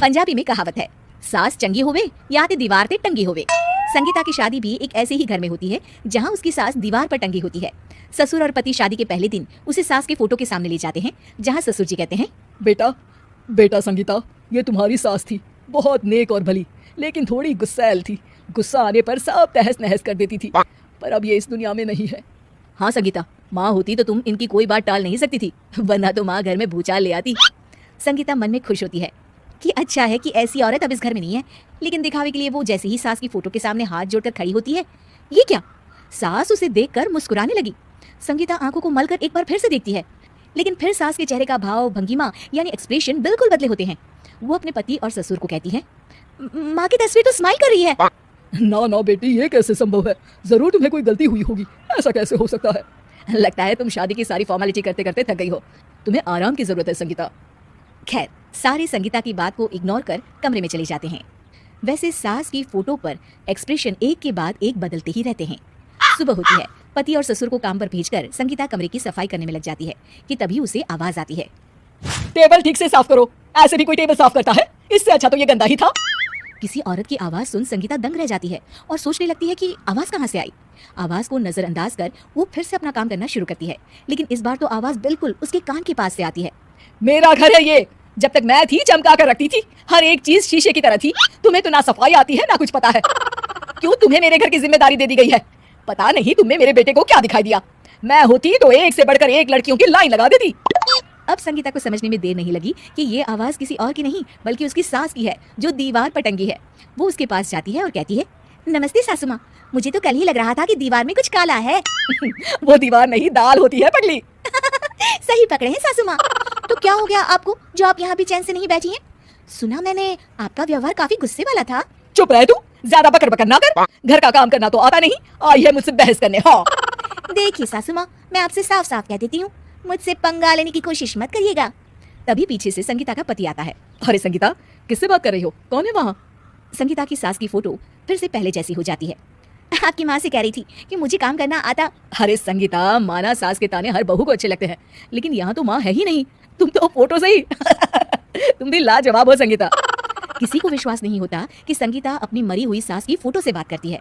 पंजाबी में कहावत है, सास चंगी होवे या ते दीवार ते टंगी होवे। संगीता की शादी भी एक ऐसे ही घर में होती है जहां उसकी सास दीवार पर टंगी होती है। ससुर और पति शादी के पहले दिन उसे सास के फोटो के सामने ले जाते हैं, जहां ससुर जी कहते हैं, बेटा बेटा संगीता, ये तुम्हारी सास थी, बहुत नेक और भली, लेकिन थोड़ी गुस्सैल थी। गुस्सा आने पर सब तहस नहस कर देती थी, पर अब ये इस दुनिया में नहीं है। हाँ संगीता, माँ होती तो तुम इनकी कोई बात टाल नहीं सकती थी, वरना तो माँ घर में भूचाल ले आती। संगीता मन में खुश होती है कि अच्छा है कि ऐसी औरत अब इस घर में नहीं है, लेकिन दिखावे के लिए वो जैसे ही सास की फोटो के सामने हाथ जोड़कर खड़ी होती है, ये क्या, सास उसे देखकर मुस्कुराने लगी। संगीता आंखों को मलकर एक बार फिर से देखती है, लेकिन फिर सास के चेहरे का भाव, भंगिमा यानी एक्सप्रेशन बिल्कुल बदले होते हैं। वो अपने पति और ससुर को कहती है, माँ की तस्वीर तो स्माइल कर रही है। ना ना बेटी, ये कैसे संभव है? जरूर तुम्हें कोई गलती हुई होगी, ऐसा कैसे हो सकता है? लगता है तुम शादी की सारी फॉर्मेलिटी करते करते थक गई हो, तुम्हें आराम की जरूरत है संगीता। खैर, सारे संगीता की बात को इग्नोर कर कमरे में चले जाते हैं। वैसे सास की फोटो पर एक्सप्रेशन एक के बाद एक बदलते ही रहते हैं। सुबह होती है, पति और ससुर को काम पर भेजकर संगीता कमरे की सफाई करने में लग जाती है कि तभी उसे आवाज आती है, टेबल ठीक से साफ करो। ऐसे भी कोई टेबल साफ करता है? इससे अच्छा तो ये गंदा ही था। किसी औरत की आवाज सुन संगीता दंग रह जाती है और सोचने लगती है कि आवाज कहाँ से आई। आवाज को नजरअंदाज कर वो फिर से अपना काम करना शुरू करती है, लेकिन इस बार तो आवाज बिल्कुल उसके कान के पास से आती है। मेरा घर है ये, जब तक मैं थी चमका कर रखती थी, हर एक चीज शीशे की तरह थी। तुम्हें तो ना सफाई आती है ना कुछ पता है। क्यों तुम्हें मेरे घर की जिम्मेदारी दे दी गई है? पता नहीं तुम्हें मेरे बेटे को क्या दिखाई दिया। मैं होती तो एक से बढ़कर एक लड़कियों की लाइन लगा देती। अब संगीता को समझने में देर नहीं लगी कि ये आवाज किसी और की नहीं बल्कि उसकी सास की है, जो दीवार पर टंगी है। वो उसके पास जाती है और कहती है, नमस्ते सासू माँ, मुझे तो कल ही लग रहा था कि दीवार में कुछ काला है। वो दीवार नहीं, दाल होती है पगली। सही पकड़े हैं सासू माँ। तो क्या हो गया आपको जो आप यहाँ भी चैन से नहीं बैठी हैं? सुना मैंने आपका व्यवहार काफी गुस्से वाला था। चुप रह तू, ज्यादा बकर बकर ना कर। घर का काम करना तो आता नहीं, आई है मुझसे बहस करने। हाँ देखिए सासू माँ, मैं आपसे साफ साफ कह देती हूँ, मुझसे पंगा लेने की कोशिश मत करिएगा। तभी पीछे से संगीता का पति आता है। अरे संगीता, किससे बात कर रही हो? कौन है वहाँ? संगीता की सास की फोटो फिर से पहले जैसी हो जाती है। आपकी माँ से कह रही थी कि मुझे काम करना आता। अरे संगीता, माना सास के ताने हर बहू को अच्छे लगते हैं, लेकिन यहाँ तो माँ है ही नहीं, तुम तो फोटो से ही। तुम भी लाजवाब हो संगीता। किसी को विश्वास नहीं होता कि संगीता अपनी मरी हुई सास की फोटो से बात करती है।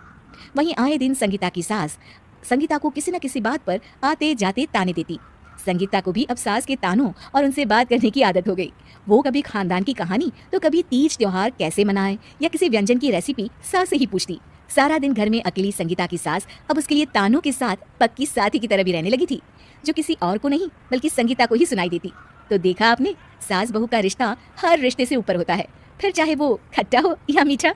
वहीं आए दिन संगीता की सास संगीता को किसी न किसी बात पर आते जाते ताने देती। संगीता को भी अब सास के तानों और उनसे बात करने की आदत हो गई। वो कभी खानदान की कहानी तो कभी तीज त्योहार कैसे मनाए या किसी व्यंजन की रेसिपी सास से ही पूछती। सारा दिन घर में अकेली संगीता की सास अब उसके लिए तानों के साथ पक्की साथी की तरह भी रहने लगी थी, जो किसी और को नहीं बल्कि संगीता को ही सुनाई देती। तो देखा आपने, सास बहू का रिश्ता हर रिश्ते से ऊपर होता है, फिर चाहे वो खट्टा हो या मीठा।